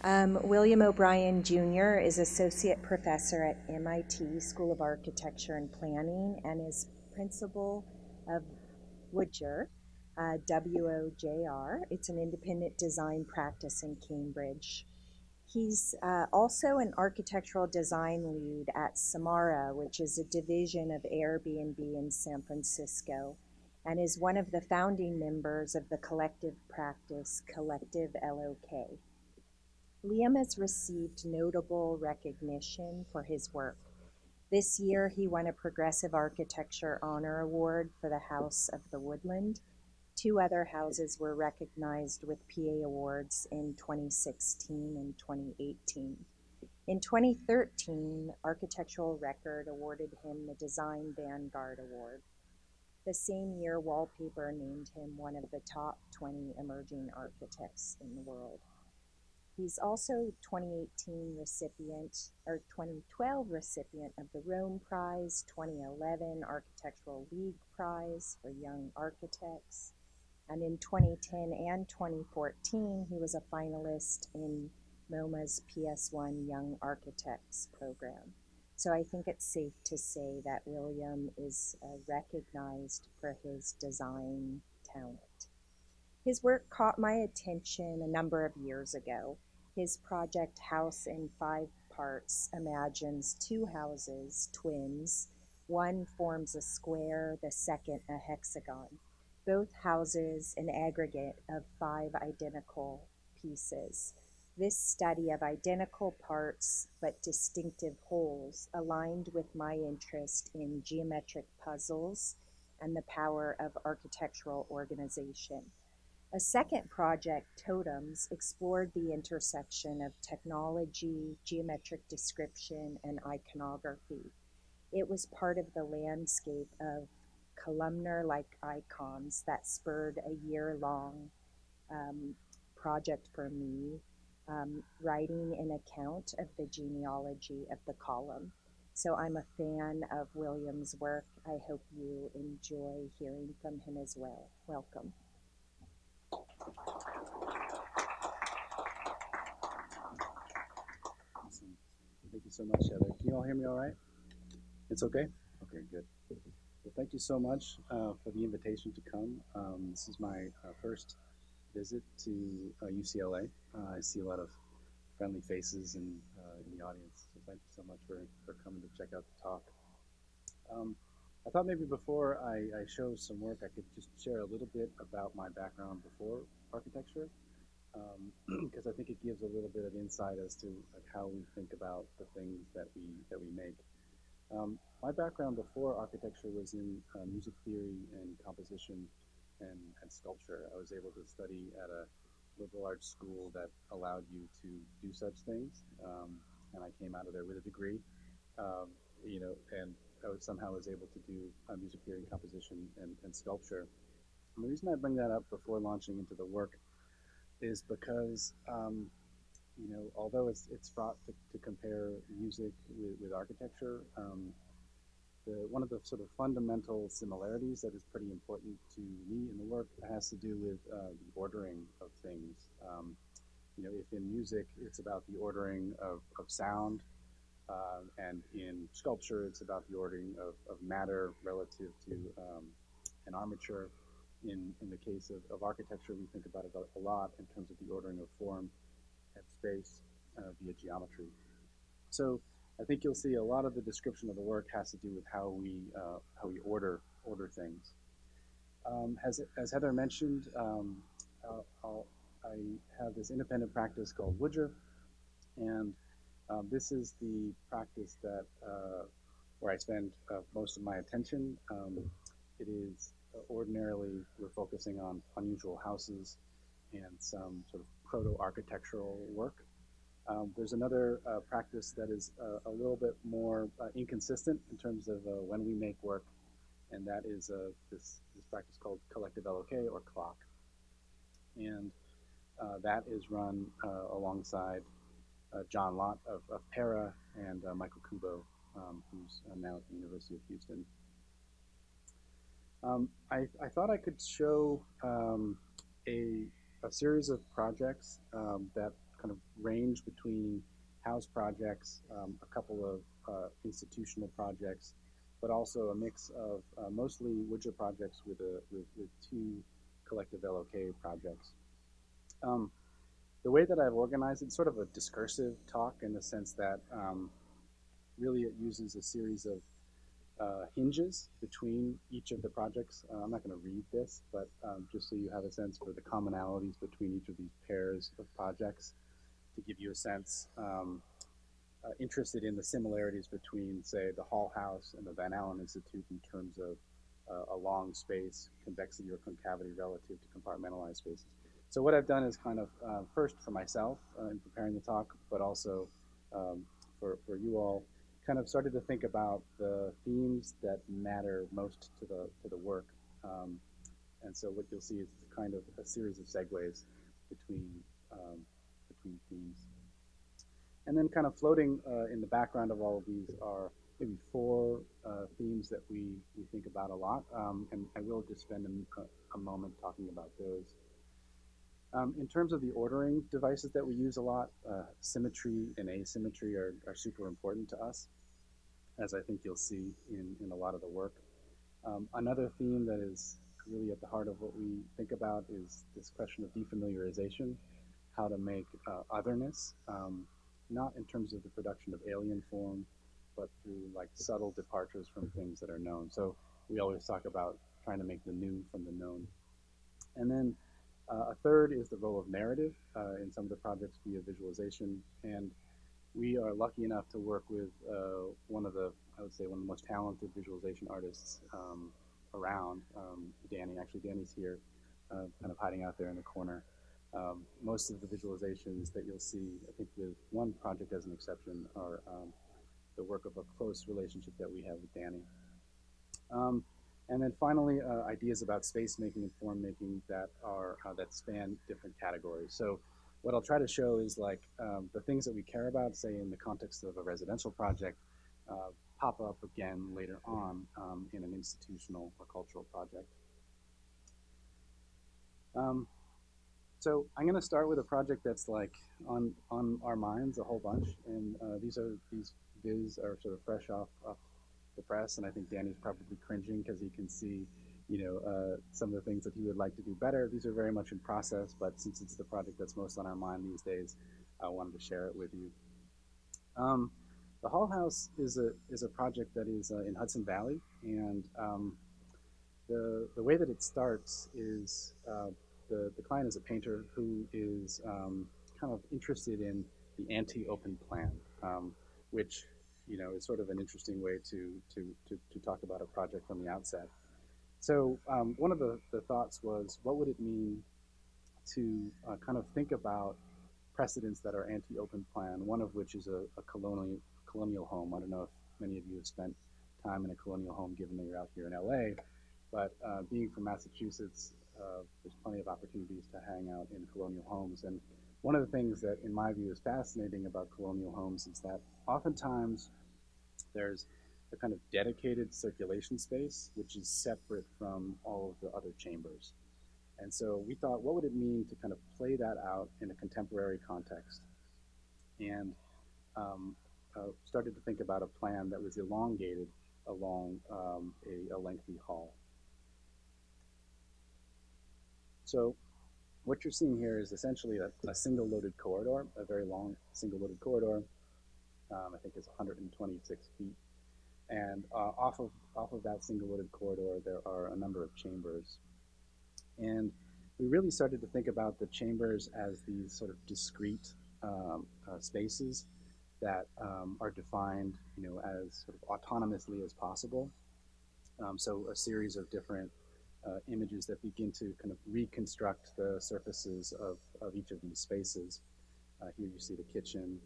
William O'Brien Jr. is Associate Professor at MIT School of Architecture and Planning and is Principal of WOJR, WOJR. It's an independent design practice in Cambridge. He's also an architectural design lead at Samara, which is a division of Airbnb in San Francisco, and is one of the founding members of the collective practice Collective LOK. Liam has received notable recognition for his work. This year, he won a Progressive Architecture Honor Award for the House of the Woodland. 2 other houses were recognized with PA awards in 2016 and 2018. In 2013, Architectural Record awarded him the Design Vanguard Award. The same year, Wallpaper named him one of the top 20 emerging architects in the world. He's also 2018 recipient, or 2012 recipient of the Rome Prize, 2011 Architectural League Prize for Young Architects, and in 2010 and 2014, he was a finalist in MoMA's PS1 Young Architects program. So I think it's safe to say that William is recognized for his design talent. His work caught my attention a number of years ago. His project House in 5 Parts imagines 2 houses, twins. One forms a square, the second a hexagon. Both houses an aggregate of 5 identical pieces. This study of identical parts but distinctive wholes aligned with my interest in geometric puzzles and the power of architectural organization. A second project, Totems, explored the intersection of technology, geometric description, and iconography. It was part of the landscape of columnar-like icons that spurred a year-long project for me, writing an account of the genealogy of the column. So I'm a fan of William's work. I hope you enjoy hearing from him as well. Welcome. Awesome. Thank you so much, Heather. Can you all hear me all right? It's okay? Okay, good. Well, thank you so much for the invitation to come. This is my first visit to UCLA. I see a lot of friendly faces in the audience, so thank you so much for coming to check out the talk. I thought maybe before I show some work, I could just share a little bit about my background before architecture, because I think it gives a little bit of insight as to how we think about the things that we make. My background before architecture was in music theory and composition and sculpture. I was able to study at a liberal arts school that allowed you to do such things, and I came out of there with a degree, and I somehow was able to do music theory and composition and sculpture. And the reason I bring that up before launching into the work is because although it's fraught to compare music with architecture, one of the sort of fundamental similarities that is pretty important to me in the work has to do with the ordering of things. If in music it's about the ordering of sound, and in sculpture it's about the ordering of matter relative to an armature. In the case of architecture, we think about it a lot in terms of the ordering of form and space via geometry. So I think you'll see a lot of the description of the work has to do with how we order things. As Heather mentioned, I have this independent practice called WOJR, and this is the practice that where I spend most of my attention. It is ordinarily we're focusing on unusual houses and some sort of proto-architectural work. There's another practice that is a little bit more inconsistent in terms of when we make work, and that is this practice called Collective LOK, or CLOC. And that is run alongside John Lott of Para and Michael Kubo, who's now at the University of Houston. I thought I could show a series of projects that kind of range between house projects, a couple of institutional projects, but also a mix of mostly WOJR projects with two collective LOK projects. The way that I've organized it, it's sort of a discursive talk in the sense that really it uses a series of hinges between each of the projects. I'm not going to read this, but just so you have a sense for the commonalities between each of these pairs of projects, to give you a sense, interested in the similarities between, say, the Hall House and the Van Allen Institute in terms of a long space, convexity or concavity relative to compartmentalized spaces. So what I've done is kind of, first for myself in preparing the talk, but also for you all, kind of started to think about the themes that matter most to the work. And so what you'll see is kind of a series of segues between themes. And then kind of floating in the background of all of these are maybe four themes that we think about a lot. And I will just spend a moment talking about those. In terms of the ordering devices that we use a lot, symmetry and asymmetry are super important to us, as I think you'll see in a lot of the work. Another theme that is really at the heart of what we think about is this question of defamiliarization, how to make otherness, not in terms of the production of alien form, but through like subtle departures from things that are known. So we always talk about trying to make the new from the known. And then a third is the role of narrative in some of the projects via visualization. And we are lucky enough to work with one of the most talented visualization artists around, Danny. Actually, Danny's here, kind of hiding out there in the corner. Most of the visualizations that you'll see, I think with one project as an exception, are the work of a close relationship that we have with Danny. And then finally, ideas about space making and form making that span different categories. So what I'll try to show is like the things that we care about, say in the context of a residential project, pop up again later on in an institutional or cultural project. So I'm going to start with a project that's like on our minds a whole bunch, and these viz are sort of fresh off the press, and I think Danny's probably cringing because he can see, some of the things that he would like to do better. These are very much in process, but since it's the project that's most on our mind these days, I wanted to share it with you. The Hall House is a project that is in Hudson Valley, and the way that it starts is the client is a painter who is kind of interested in the anti-open plan, which is sort of an interesting way to talk about a project from the outset. So one of the thoughts was, what would it mean to kind of think about precedents that are anti-open plan, one of which is a colonial home. I don't know if many of you have spent time in a colonial home, given that you're out here in LA, but being from Massachusetts, there's plenty of opportunities to hang out in colonial homes. And one of the things that, in my view, is fascinating about colonial homes is that oftentimes there's a kind of dedicated circulation space, which is separate from all of the other chambers. And so we thought, what would it mean to kind of play that out in a contemporary context? And started to think about a plan that was elongated along a lengthy hall. So what you're seeing here is essentially a single loaded corridor, a very long single loaded corridor. I think it's 126 feet. And off of that single loaded corridor, there are a number of chambers. And we really started to think about the chambers as these sort of discrete spaces that are defined, as sort of autonomously as possible. So a series of different images that begin to kind of reconstruct the surfaces of each of these spaces. Here you see the kitchen,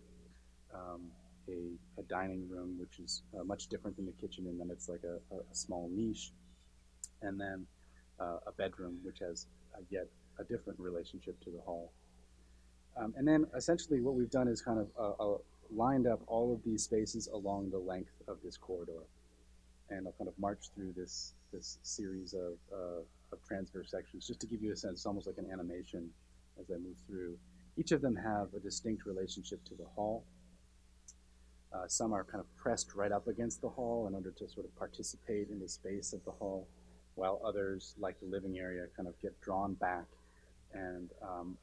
a dining room, which is much different than the kitchen in that it's like a small niche, and then a bedroom, which has yet a different relationship to the hall. And then essentially what we've done is kind of lined up all of these spaces along the length of this corridor. And I'll kind of march through this series of transverse sections just to give you a sense. It's almost like an animation as I move through. Each of them have a distinct relationship to the hall. Some are kind of pressed right up against the hall in order to sort of participate in the space of the hall, while others, like the living area, kind of get drawn back and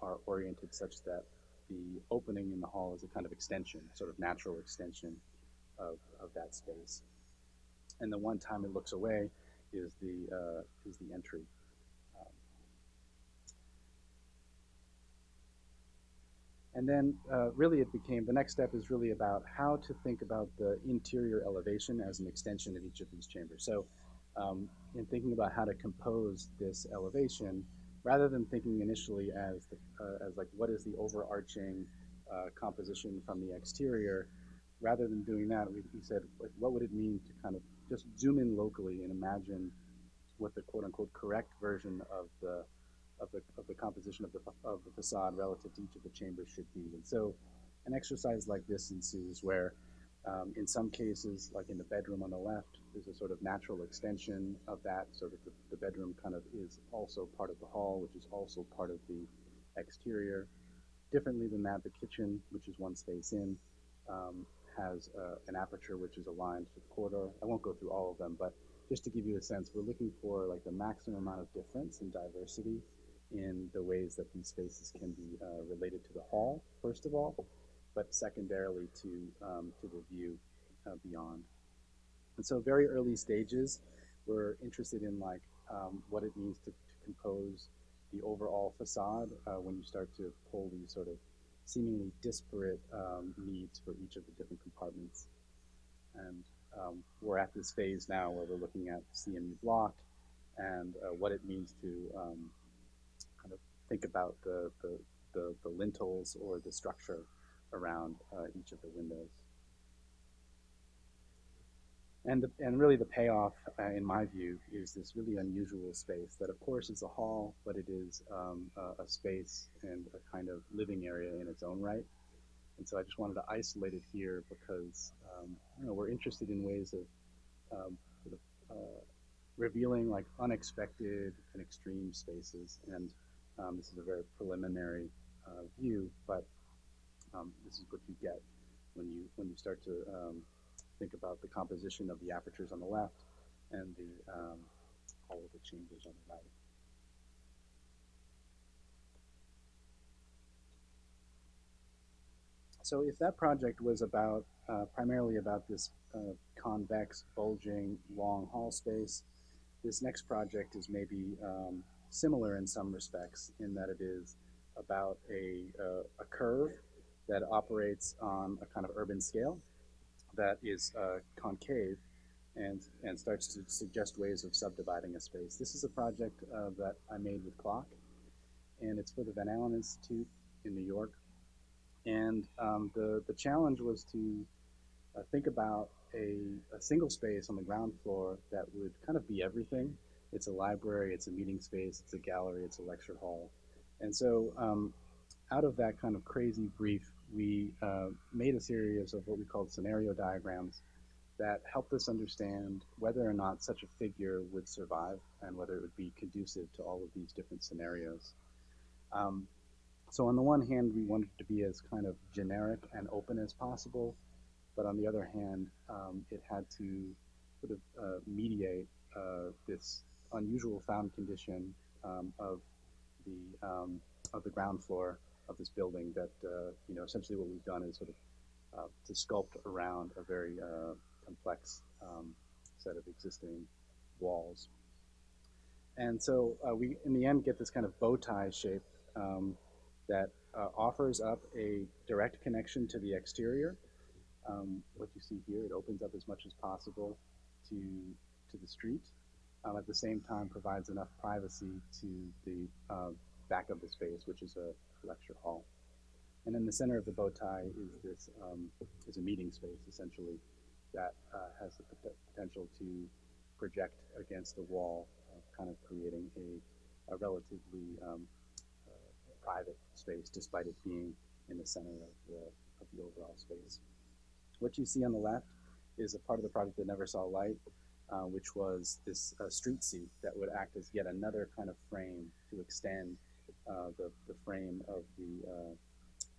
are oriented such that the opening in the hall is a kind of extension, sort of natural extension of that space. And the one time it looks away is the entry. And then really it became, the next step is really about how to think about the interior elevation as an extension of each of these chambers. So in thinking about how to compose this elevation, rather than thinking initially as like what is the overarching composition from the exterior, rather than doing that, we said, like, what would it mean to kind of just zoom in locally and imagine what the quote-unquote correct version of the composition of the facade relative to each of the chambers should be. And so an exercise like this ensues where in some cases, like in the bedroom on the left, there's a sort of natural extension of that, so that the bedroom kind of is also part of the hall, which is also part of the exterior. Differently than that, the kitchen, which is one space in, has an aperture which is aligned to the corridor. I won't go through all of them, but just to give you a sense, we're looking for like the maximum amount of difference and diversity in the ways that these spaces can be related to the hall, first of all, but secondarily to the view beyond. And so very early stages, we're interested in like what it means to compose the overall facade when you start to pull these sort of seemingly disparate needs for each of the different compartments. And we're at this phase now where we're looking at CMU block and what it means to kind of think about the lintels or the structure around each of the windows. And really the payoff, in my view, is this really unusual space that, of course, is a hall, but it is a space and a kind of living area in its own right. And so I just wanted to isolate it here because we're interested in ways of revealing like unexpected and extreme spaces. And this is a very preliminary view, but this is what you get when you start to think about the composition of the apertures on the left and all of the chambers on the right. So if that project was about primarily about this convex, bulging, long hall space, this next project is maybe similar in some respects in that it is about a curve that operates on a kind of urban scale that is concave and starts to suggest ways of subdividing a space. This is a project that I made with Clock, and it's for the Van Allen Institute in New York. And the challenge was to think about a single space on the ground floor that would kind of be everything. It's a library, it's a meeting space, it's a gallery, it's a lecture hall. And so out of that kind of crazy brief, we made a series of what we called scenario diagrams that helped us understand whether or not such a figure would survive and whether it would be conducive to all of these different scenarios. So on the one hand, we wanted to be as kind of generic and open as possible, but on the other hand, it had to sort of mediate this unusual found condition of the ground floor of this building that, essentially what we've done is sort of to sculpt around a very complex set of existing walls. And so we, in the end, get this kind of bow tie shape that offers up a direct connection to the exterior. What you see here, it opens up as much as possible to the street. At the same time, provides enough privacy to the back of the space, which is a lecture hall. And in the center of the bow tie is this is a meeting space, essentially, that has the potential to project against the wall, kind of creating a relatively private space, despite it being in the center of the overall space. What you see on the left is a part of the project that never saw light, which was this street seat that would act as yet another kind of frame to extend the frame of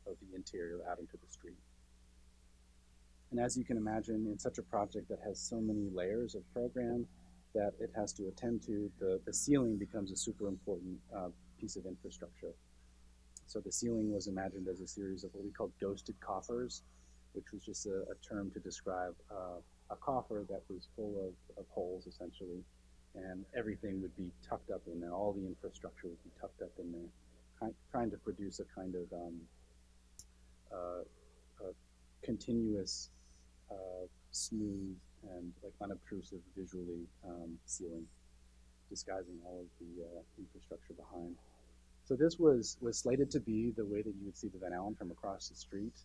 the interior out into the street. And as you can imagine, in such a project that has so many layers of program that it has to attend to, the ceiling becomes a super important piece of infrastructure. So the ceiling was imagined as a series of what we called ghosted coffers, which was just a term to describe a coffer that was full of holes, essentially, and everything would be tucked up in there. All the infrastructure would be tucked up in there, trying to produce a kind of continuous, smooth, and like unobtrusive visually ceiling, disguising all of the infrastructure behind. So this was slated to be the way that you would see the Van Allen from across the street.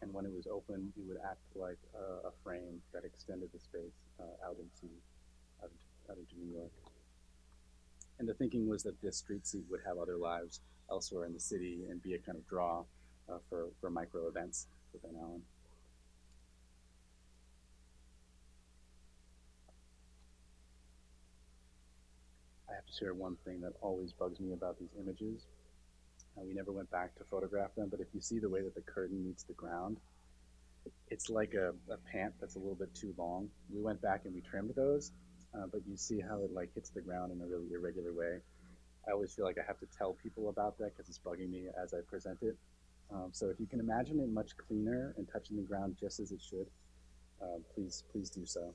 And when it was open, it would act like a frame that extended the space out into New York. And the thinking was that this street seat would have other lives elsewhere in the city and be a kind of draw for micro events for Van Allen. I have to share one thing that always bugs me about these images. We never went back to photograph them, but if you see the way that the curtain meets the ground, it's like a pant that's a little bit too long. We went back and we trimmed those, but you see how it like hits the ground in a really irregular way. I always feel like I have to tell people about that because it's bugging me as I present it. So if you can imagine it much cleaner and touching the ground just as it should, please do so.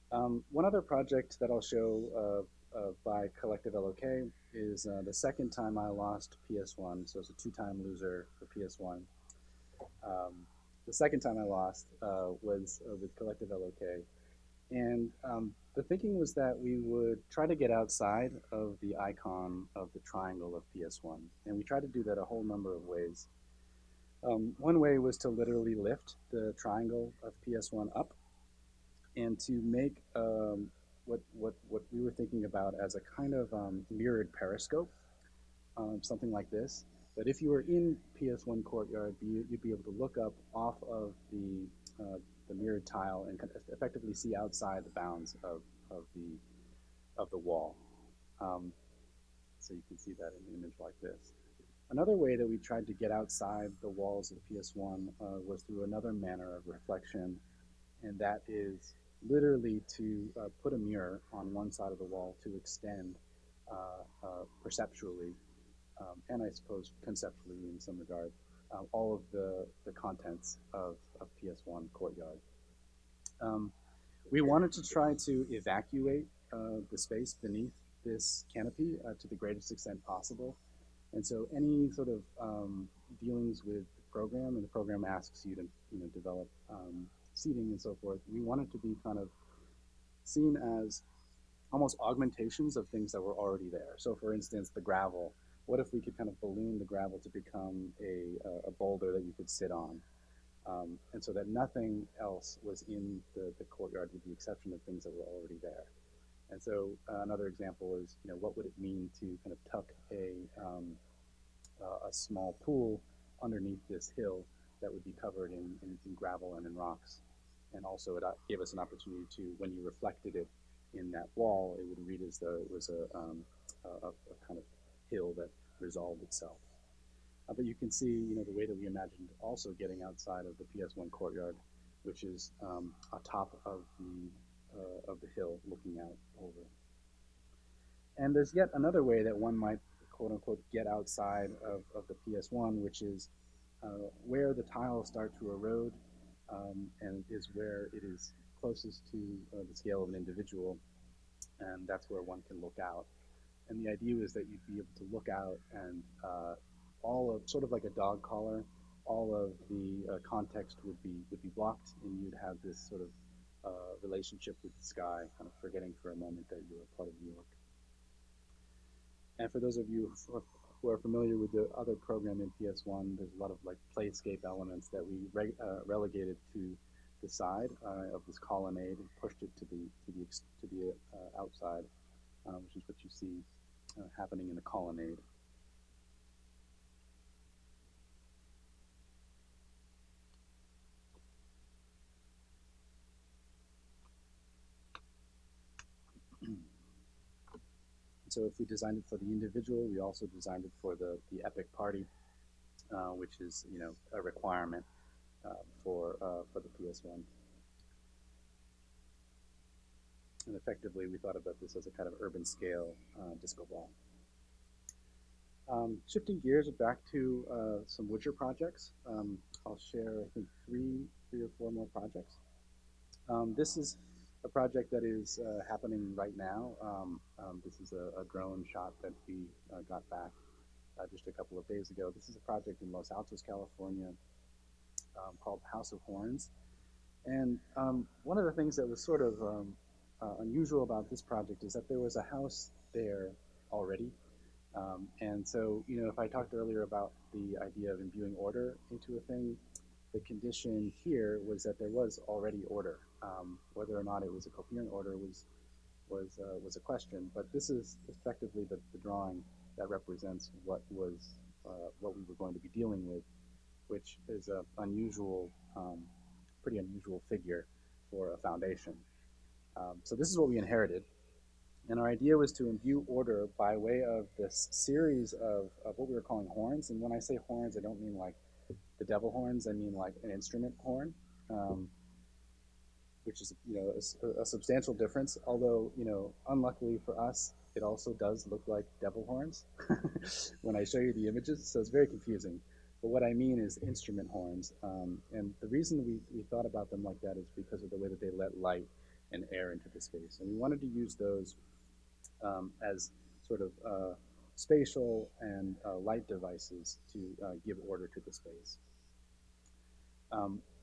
One other project that I'll show by Collective LOK is the second time I lost PS1, so it's a two-time loser for PS1. The second time I lost was with Collective LOK. And the thinking was that we would try to get outside of the icon of the triangle of PS1. And we tried to do that a whole number of ways. One way was to literally lift the triangle of PS1 up and to make what we were thinking about as a kind of mirrored periscope, something like this. But if you were in PS1 courtyard, you'd be able to look up off of the mirrored tile and effectively see outside the bounds of the wall. So you can see that in an image like this. Another way that we tried to get outside the walls of PS1 was through another manner of reflection, and that is literally to put a mirror on one side of the wall to extend perceptually, and I suppose conceptually in some regard, all of the contents of PS1 courtyard. We wanted to try to evacuate the space beneath this canopy to the greatest extent possible. And so any sort of dealings with the program, and the program asks you to develop seating and so forth, we wanted to be kind of seen as almost augmentations of things that were already there. So for instance, the gravel, what if we could kind of balloon the gravel to become a boulder that you could sit on? And so that nothing else was in the courtyard with the exception of things that were already there. And so another example is, what would it mean to kind of tuck a small pool underneath this hill that would be covered in gravel and in rocks. And also it gave us an opportunity to, when you reflected it in that wall, it would read as though it was a kind of hill that resolved itself. But you can see, the way that we imagined also getting outside of the PS1 courtyard, which is atop of the hill looking out over. And there's yet another way that one might, quote unquote, get outside of the PS1, which is where the tiles start to erode and is where it is closest to the scale of an individual, and that's where one can look out. And the idea is that you'd be able to look out and all of, sort of like a dog collar, all of the context would be blocked, and you'd have this sort of relationship with the sky, kind of forgetting for a moment that you're a part of New York. And for those of you who are familiar with the other program in PS1, there's a lot of like playscape elements that we relegated to the side of this colonnade and pushed it to the outside, which is what you see happening in the colonnade. So if we designed it for the individual, we also designed it for the epic party, which is, you know, a requirement for the PS1. And effectively, we thought about this as a kind of urban scale disco ball. Shifting gears back to some WOJR projects, I'll share, I think, three or four more projects. This is a project that is happening right now. This is a drone shot that we got back just a couple of days ago. This is a project in Los Altos, California, called House of Horns. And one of the things that was sort of unusual about this project is that there was a house there already. And so, you know, if I talked earlier about the idea of imbuing order into a thing, the condition here was that there was already order. Whether or not it was a coherent order was a question. But this is effectively the drawing that represents what we were going to be dealing with, which is a pretty unusual figure for a foundation. So this is what we inherited. And our idea was to imbue order by way of this series of what we were calling horns. And when I say horns, I don't mean like the devil horns. I mean like an instrument horn, which is, you know, a substantial difference. Although, you know, unluckily for us, it also does look like devil horns when I show you the images. So it's very confusing. But what I mean is instrument horns. And the reason we thought about them like that is because of the way that they let light and air into the space. And we wanted to use those as sort of spatial and light devices to give order to the space.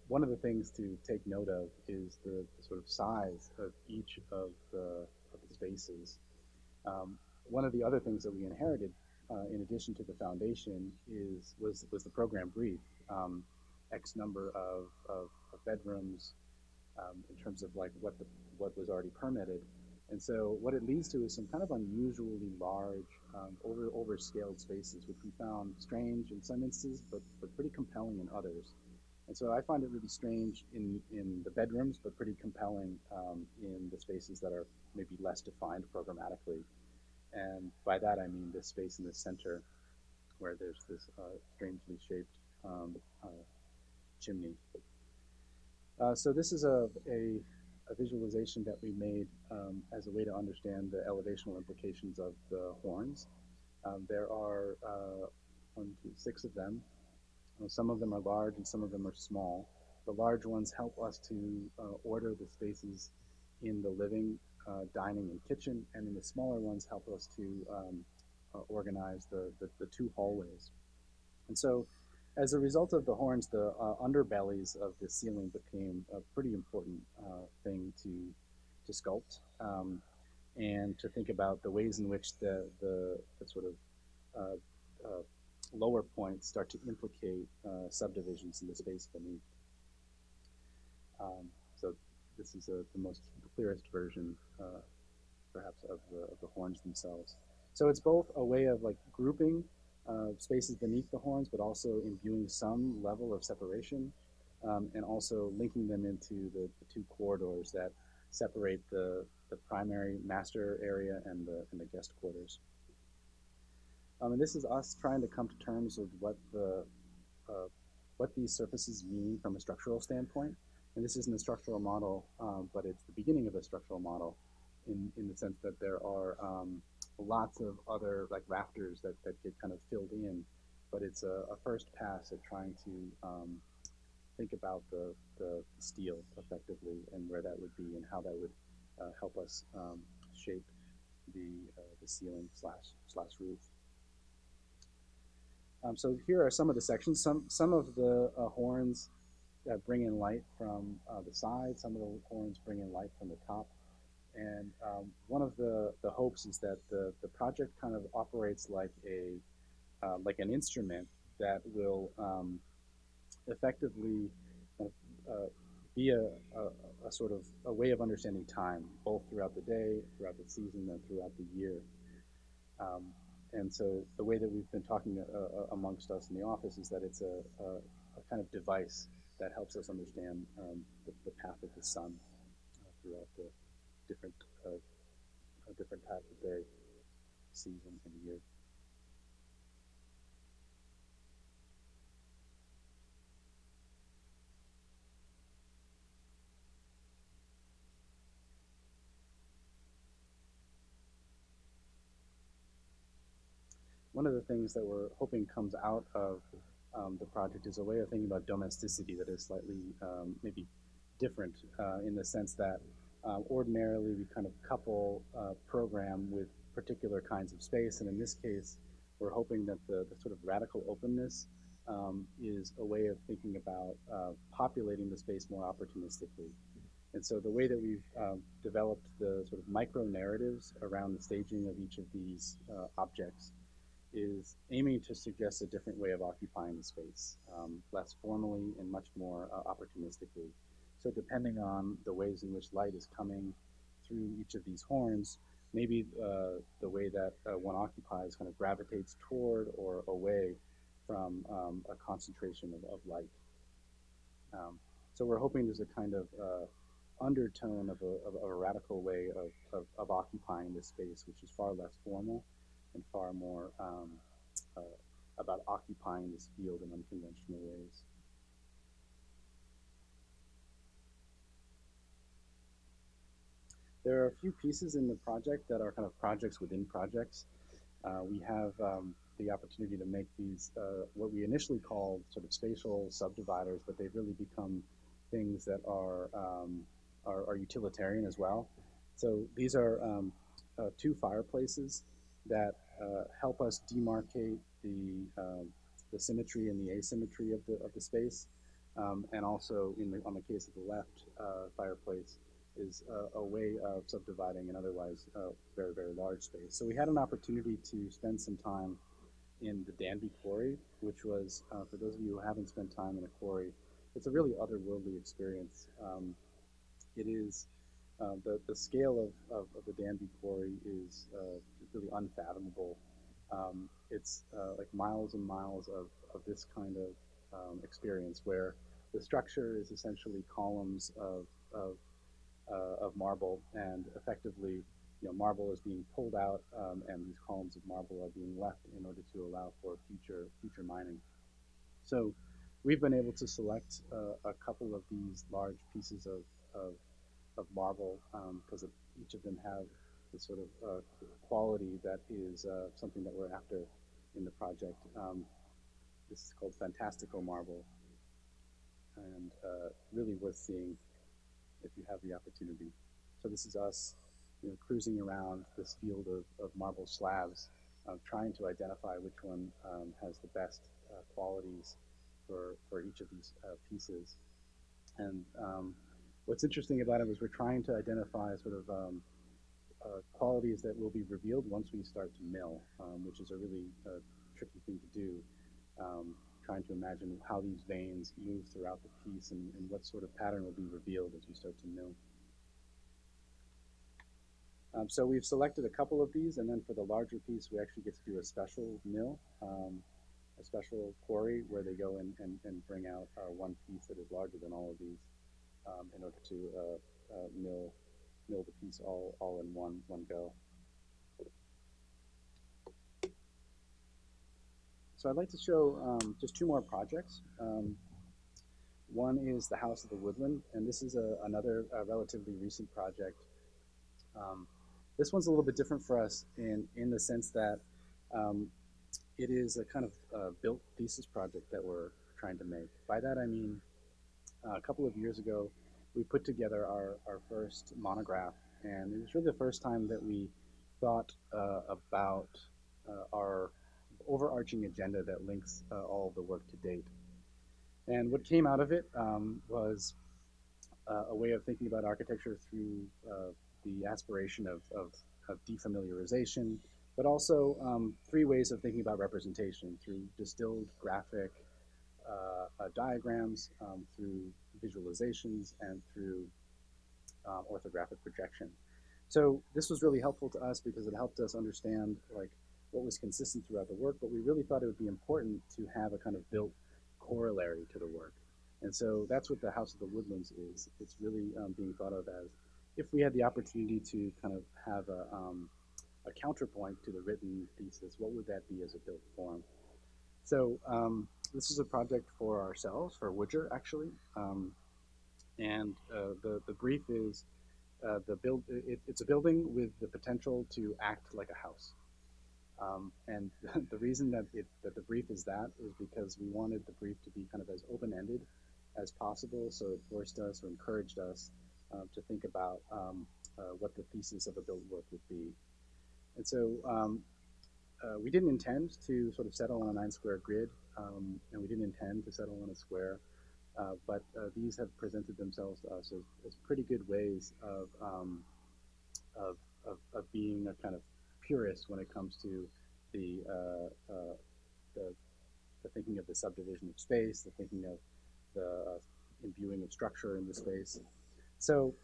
One of the things to take note of is the sort of size of each of the spaces. One of the other things that we inherited, in addition to the foundation, was the program brief. X number of bedrooms in terms of like what was already permitted. And so what it leads to is some kind of unusually large, overscaled spaces, which we found strange in some instances, but pretty compelling in others. And so I find it really strange in the bedrooms, but pretty compelling in the spaces that are maybe less defined programmatically. And by that I mean this space in the center, where there's this strangely shaped chimney. So this is a visualization that we made as a way to understand the elevational implications of the horns. There are 6 of them. Some of them are large and some of them are small. The large ones help us to order the spaces in the living, dining, and kitchen, and then the smaller ones help us to organize the 2 hallways. And so as a result of the horns, the underbellies of the ceiling became a pretty important thing to sculpt, and to think about the ways in which the sort of lower points start to implicate subdivisions in the space beneath. So this is the clearest version, perhaps, of the horns themselves. So it's both a way of like grouping spaces beneath the horns, but also imbuing some level of separation, and also linking them into the 2 corridors that separate the primary master area and the guest quarters. And this is us trying to come to terms with what these surfaces mean from a structural standpoint. And this isn't a structural model, but it's the beginning of a structural model in the sense that there are lots of other like rafters that get kind of filled in, but it's a first pass at trying to think about the steel effectively and where that would be and how that would help us shape the ceiling slash roof. So here are some of the sections. Some of the horns bring in light from the side. Some of the horns bring in light from the top. And one of the hopes is that the project kind of operates like an instrument that will effectively be a sort of a way of understanding time, both throughout the day, throughout the season, and throughout the year. And so the way that we've been talking amongst us in the office is that it's a kind of device that helps us understand the path of the sun throughout the different times of day. sees in a year. One of the things that we're hoping comes out of the project is a way of thinking about domesticity that is slightly maybe different in the sense that ordinarily we kind of couple program with particular kinds of space, and in this case, we're hoping that the sort of radical openness is a way of thinking about populating the space more opportunistically. And so the way that we've developed the sort of micro narratives around the staging of each of these objects is aiming to suggest a different way of occupying the space, less formally and much more opportunistically. So depending on the ways in which light is coming through each of these horns, maybe the way that one occupies kind of gravitates toward or away from a concentration of light. So we're hoping there's a kind of undertone of a radical way of occupying this space, which is far less formal and far more about occupying this field in unconventional ways. There are a few pieces in the project that are kind of projects within projects. We have the opportunity to make these what we initially called sort of spatial subdividers, but they've really become things that are utilitarian as well. So these are two fireplaces that help us demarcate the symmetry and the asymmetry of the space, and also on the case of the left fireplace is a way of subdividing an otherwise very, very large space. So we had an opportunity to spend some time in the Danby Quarry, which was, for those of you who haven't spent time in a quarry, it's a really otherworldly experience. It is, the scale of the Danby Quarry is really unfathomable. It's like miles and miles of this kind of experience where the structure is essentially columns of marble, and effectively, marble is being pulled out, and these columns of marble are being left in order to allow for future mining. So we've been able to select a couple of these large pieces of marble because each of them have the sort of quality that is something that we're after in the project. This is called Fantastico marble, and really worth seeing if you have the opportunity. So this is us, cruising around this field of marble slabs, trying to identify which one has the best qualities for each of these pieces. And what's interesting about it is we're trying to identify sort of qualities that will be revealed once we start to mill, which is a really tricky thing to do. Trying to imagine how these veins move throughout the piece and what sort of pattern will be revealed as we start to mill. So we've selected a couple of these, and then for the larger piece, we actually get to do a special mill, a special quarry where they go and bring out one piece that is larger than all of these in order to mill the piece all in one go. So I'd like to show just two more projects. One is the House of the Woodland, and this is another relatively recent project. This one's a little bit different for us in the sense that it is a kind of built thesis project that we're trying to make. By that I mean a couple of years ago, we put together our first monograph, and it was really the first time that we thought about our overarching agenda that links all of the work to date. And what came out of it was a way of thinking about architecture through the aspiration of defamiliarization, but also three ways of thinking about representation: through distilled graphic diagrams, through visualizations, and through orthographic projection. So this was really helpful to us because it helped us understand what was consistent throughout the work, but we really thought it would be important to have a kind of built corollary to the work. And so that's what the House of the Woodlands is. It's really being thought of as, if we had the opportunity to kind of have a a counterpoint to the written thesis, what would that be as a built form? So this is a project for ourselves, for WOJR actually, and the brief is it's a building with the potential to act like a house. And the reason that the brief is that is because we wanted the brief to be kind of as open-ended as possible, so it forced us or encouraged us to think about what the thesis of a built work would be. And so we didn't intend to sort of settle on a 9-square grid, and we didn't intend to settle on a square, but these have presented themselves to us as pretty good ways of being a kind of purist when it comes to the, the, the thinking of the subdivision of space, the thinking of the imbuing of structure in the space. So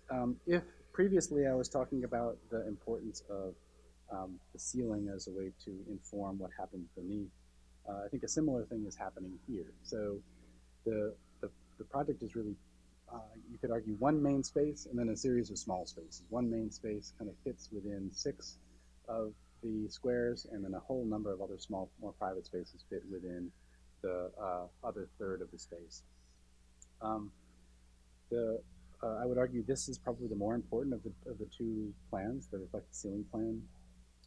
if previously I was talking about the importance of the ceiling as a way to inform what happens beneath, I think a similar thing is happening here. So the project is really, you could argue, one main space and then a series of small spaces. One main space kind of fits within 6 of the squares, and then a whole number of other small, more private spaces fit within the other third of the space. I would argue this is probably the more important of the two plans, the reflected ceiling plan.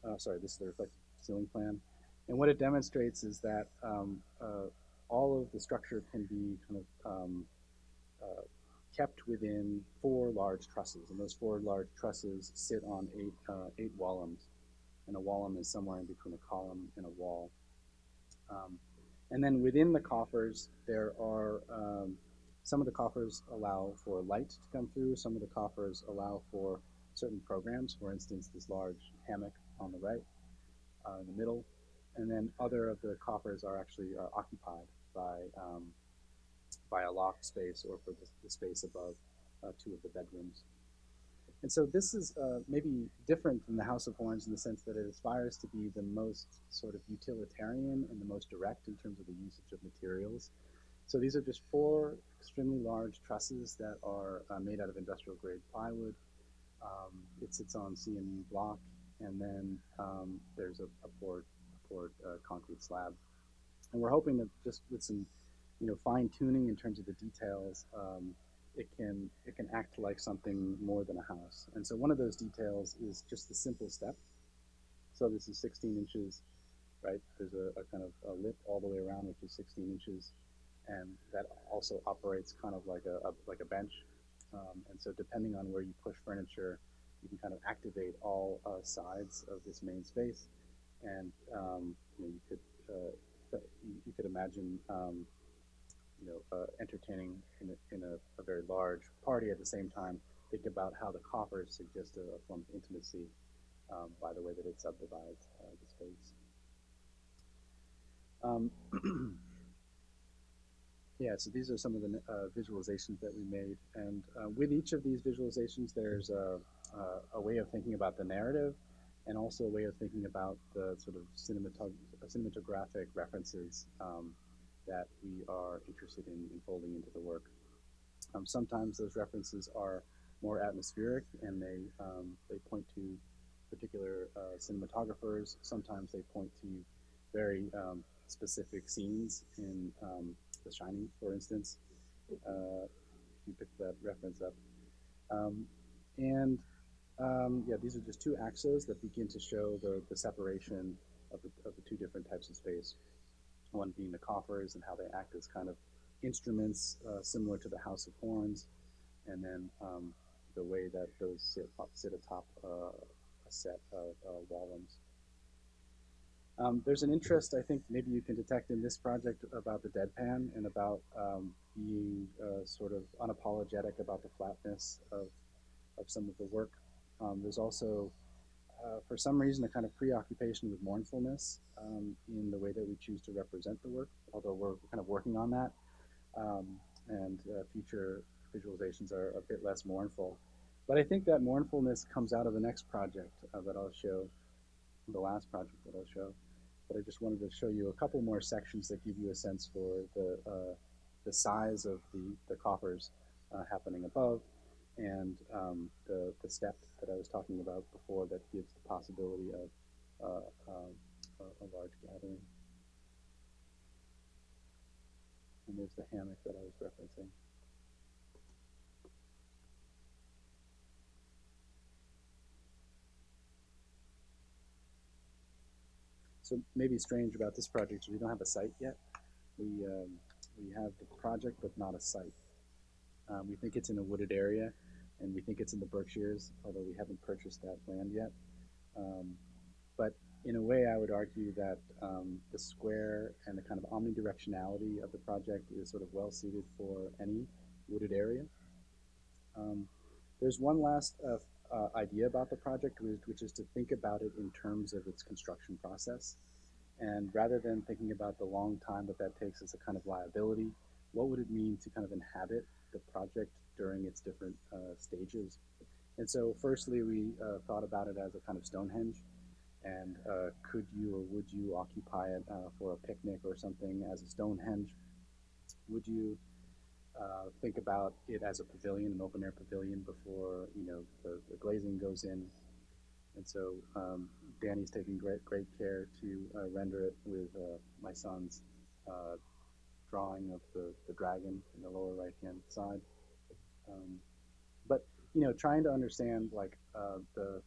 This is the reflected ceiling plan. And what it demonstrates is that all of the structure can be kind of kept within 4 large trusses, and those 4 large trusses sit on 8 wallums, and a wallum is somewhere in between a column and a wall. And then within the coffers, there are some of the coffers allow for light to come through. Some of the coffers allow for certain programs. For instance, this large hammock on the right, in the middle, and then other of the coffers are actually occupied by a loft space or for the space above 2 of the bedrooms. And so this is maybe different from the House of Horns in the sense that it aspires to be the most sort of utilitarian and the most direct in terms of the usage of materials. So these are just 4 extremely large trusses that are made out of industrial grade plywood. It sits on CMU block, and then there's a poured concrete slab. And we're hoping that just with some fine tuning in terms of the details, it can act like something more than a house. And so one of those details is just the simple step. So this is 16 inches, right? There's a kind of a lip all the way around, which is 16 inches. And that also operates kind of like a bench. And so depending on where you push furniture, you can kind of activate all sides of this main space. And you could imagine entertaining in a very large party at the same time. Think about how the coffers suggest a form of intimacy by the way that it subdivides the space. Yeah, so these are some of the visualizations that we made, and with each of these visualizations, there's a way of thinking about the narrative, and also a way of thinking about the sort of cinematographic references that we are interested in folding into the work. Sometimes those references are more atmospheric, and they point to particular cinematographers. Sometimes they point to very specific scenes in The Shining, for instance, if you pick that reference up. Yeah, these are just 2 axes that begin to show the separation of the 2 different types of space. One being the coffers and how they act as kind of instruments similar to the House of Horns, and then the way that those sit atop a set of wallums. There's an interest, I think, maybe you can detect in this project about the deadpan and about being sort of unapologetic about the flatness of some of the work. There's also, for some reason, a kind of preoccupation with mournfulness in the way that we choose to represent the work, although we're kind of working on that. And future visualizations are a bit less mournful. But I think that mournfulness comes out of the next project that I'll show, the last project that I'll show. But I just wanted to show you a couple more sections that give you a sense for the size of the coffers happening above, and the step that I was talking about before that gives the possibility of a large gathering. And there's the hammock that I was referencing. So maybe strange about this project is we don't have a site yet. We have the project, but not a site. We think it's in a wooded area, and we think it's in the Berkshires, although we haven't purchased that land yet. But in a way, I would argue that the square and the kind of omnidirectionality of the project is sort of well suited for any wooded area. There's one last idea about the project, which is to think about it in terms of its construction process. And rather than thinking about the long time that takes as a kind of liability, what would it mean to kind of inhabit the project during its different stages? And so firstly, we thought about it as a kind of Stonehenge. And could you or would you occupy it for a picnic or something as a Stonehenge? Would you think about it as a pavilion, an open air pavilion, before the glazing goes in? And so Danny's taking great care to render it with my son's drawing of the dragon in the lower right hand side. But trying to understand like the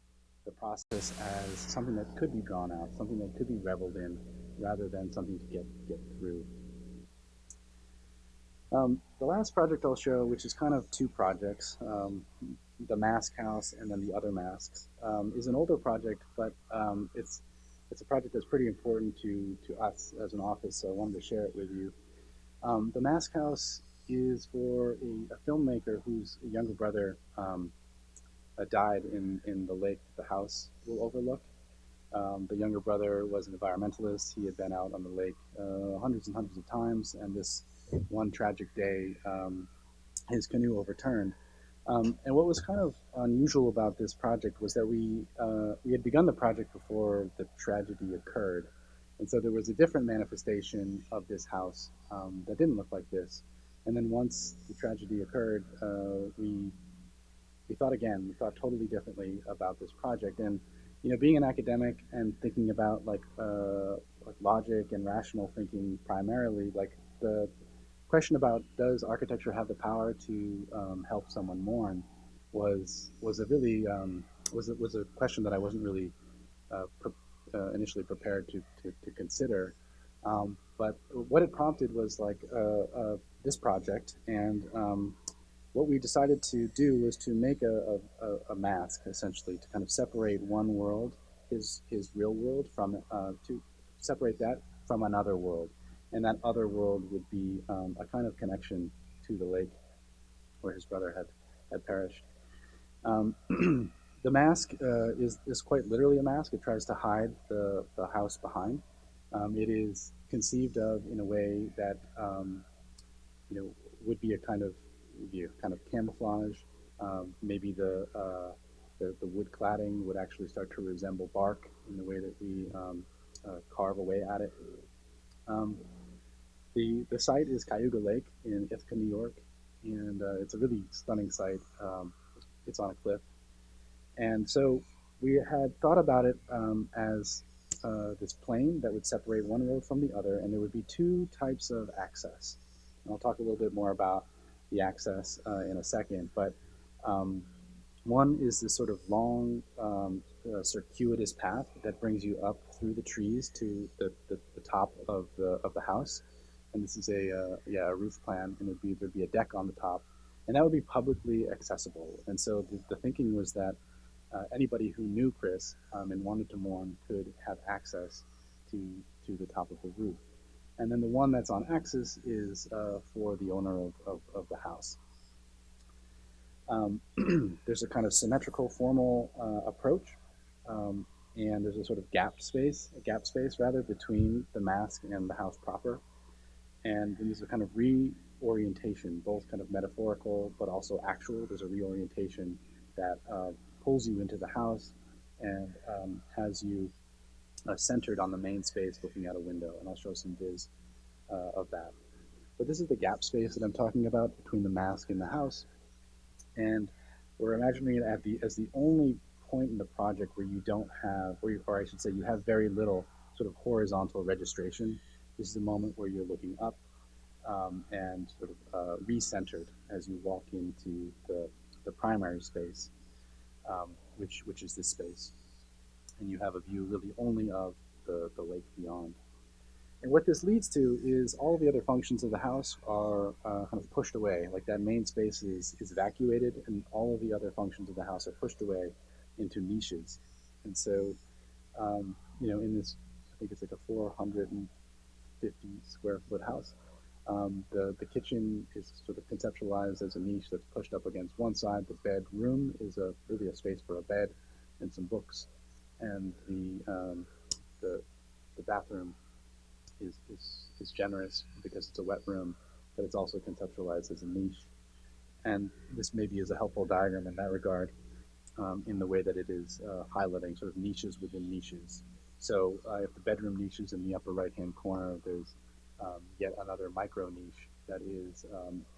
process as something that could be drawn out, something that could be reveled in, rather than something to get through. The last project I'll show, which is kind of two projects, the mask house and then the other masks, is an older project, but it's a project that's pretty important to us as an office, so I wanted to share it with you. The mask house is for a filmmaker whose younger brother died in the lake that the house will overlook. The younger brother was an environmentalist. He had been out on the lake hundreds and hundreds of times, and this one tragic day, his canoe overturned. And what was kind of unusual about this project was that we had begun the project before the tragedy occurred. And so there was a different manifestation of this house that didn't look like this. And then once the tragedy occurred, we thought again. We thought totally differently about this project. And being an academic and thinking about like logic and rational thinking primarily, like the question about does architecture have the power to help someone mourn was a really was a question that I wasn't really initially prepared to consider. But what it prompted was like this project, and what we decided to do was to make a mask, essentially, to kind of separate one world, his real world, from to separate that from another world. And that other world would be a kind of connection to the lake where his brother had perished. The mask is quite literally a mask. It tries to hide the house behind. It is conceived of in a way that would be a kind of camouflage. Maybe the wood cladding would actually start to resemble bark in the way that we carve away at it. The site is Cayuga Lake in Ithaca, New York, and it's a really stunning site. It's on a cliff. And so we had thought about it as this plane that would separate one world from the other, and there would be two types of access. And I'll talk a little bit more about the access in a second, but one is this sort of long circuitous path that brings you up through the trees to the top of the house. And this is a roof plan, and there'd be a deck on the top, and that would be publicly accessible. And so the thinking was that anybody who knew Chris and wanted to mourn could have access to the top of the roof. And then the one that's on axis is for the owner of the house. There's a kind of symmetrical, formal approach, and there's a sort of gap space between the mask and the house proper. And there's a kind of reorientation, both kind of metaphorical but also actual. There's a reorientation that pulls you into the house and has you centered on the main space looking out a window. And I'll show some viz of that. But this is the gap space that I'm talking about between the mask and the house. And we're imagining it as the only point in the project where you don't have, or I should say, you have very little sort of horizontal registration. This is the moment where you're looking up and sort of recentered as you walk into the primary space, which is this space. And you have a view really only of the lake beyond. And what this leads to is all the other functions of the house are kind of pushed away. Like that main space is evacuated, and all of the other functions of the house are pushed away into niches. And so, in this, I think it's like a 450 square foot house. The kitchen is sort of conceptualized as a niche that's pushed up against one side. The bedroom is really a space for a bed and some books, and the bathroom is generous because it's a wet room, but it's also conceptualized as a niche. And this maybe is a helpful diagram in that regard, in the way that it is highlighting sort of niches within niches. So if the bedroom niche is in the upper right-hand corner, there's yet another micro niche that is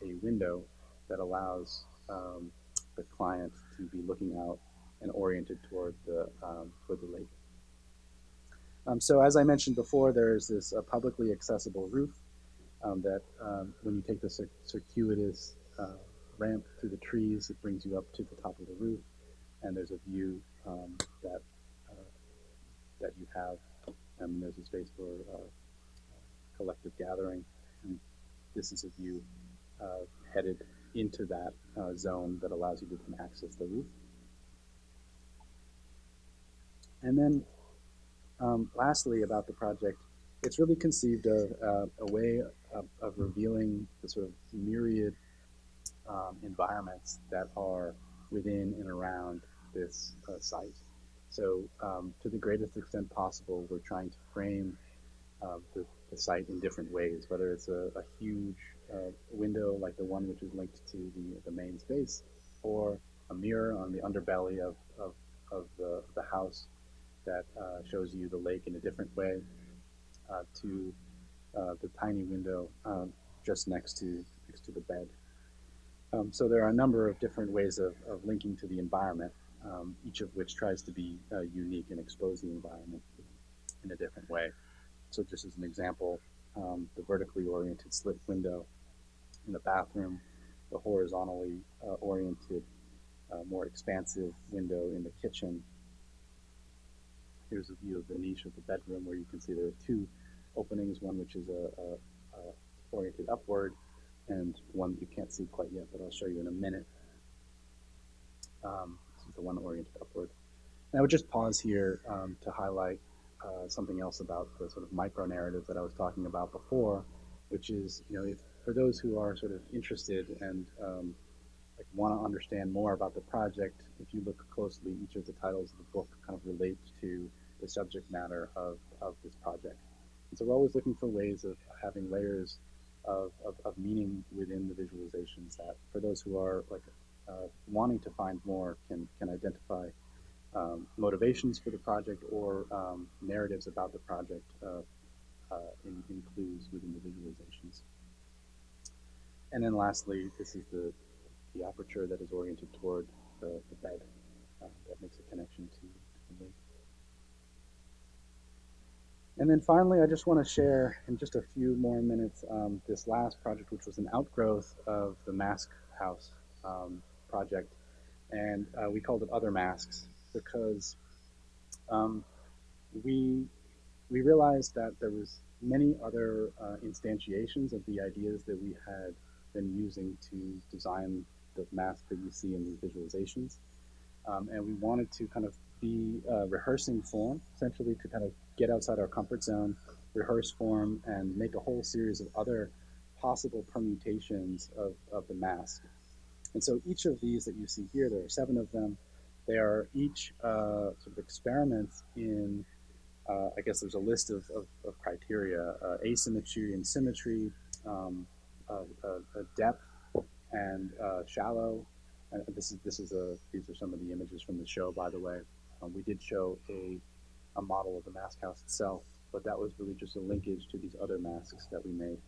a window that allows the client to be looking out and oriented toward the lake. So as I mentioned before, there's this publicly accessible roof that when you take the circuitous ramp through the trees, it brings you up to the top of the roof, and there's a view that you have, and there's a space for collective gathering, and this is a view headed into that zone that allows you to then access the roof. And then lastly about the project, it's really conceived of a way of revealing the sort of myriad environments that are within and around this site. So to the greatest extent possible, we're trying to frame the site in different ways, whether it's a huge window like the one which is linked to the main space, or a mirror on the underbelly of the house that shows you the lake in a different way, to the tiny window just next to the bed. So there are a number of different ways of linking to the environment, each of which tries to be unique and expose the environment in a different way. So just as an example, the vertically oriented slit window in the bathroom, the horizontally oriented, more expansive window in the kitchen. Here's a view of the niche of the bedroom, where you can see there are two openings, one which is oriented upward, and one that you can't see quite yet, but I'll show you in a minute. This is the one oriented upward. And I would just pause here to highlight something else about the sort of micro narrative that I was talking about before, which is, if for those who are sort of interested and want to understand more about the project, if you look closely, each of the titles of the book kind of relates to the subject matter of this project. And so we're always looking for ways of having layers of meaning within the visualizations that, for those who are wanting to find more, can identify motivations for the project, or narratives about the project in clues within the visualizations. And then lastly, this is the aperture that is oriented toward the bed that makes a connection to the lake. And then finally, I just want to share in just a few more minutes this last project, which was an outgrowth of the Mask House project. And we called it Other Masks because we realized that there was many other instantiations of the ideas that we had been using to design the mask that you see in these visualizations. And we wanted to kind of be rehearsing form, essentially to kind of get outside our comfort zone, rehearse form, and make a whole series of other possible permutations of the mask. And so each of these that you see here, there are 7 of them. They are each sort of experiments in, I guess there's a list of criteria, asymmetry and symmetry, depth and shallow. And these are some of the images from the show, by the way. We did show a model of the mask house itself, but that was really just a linkage to these other masks that we made.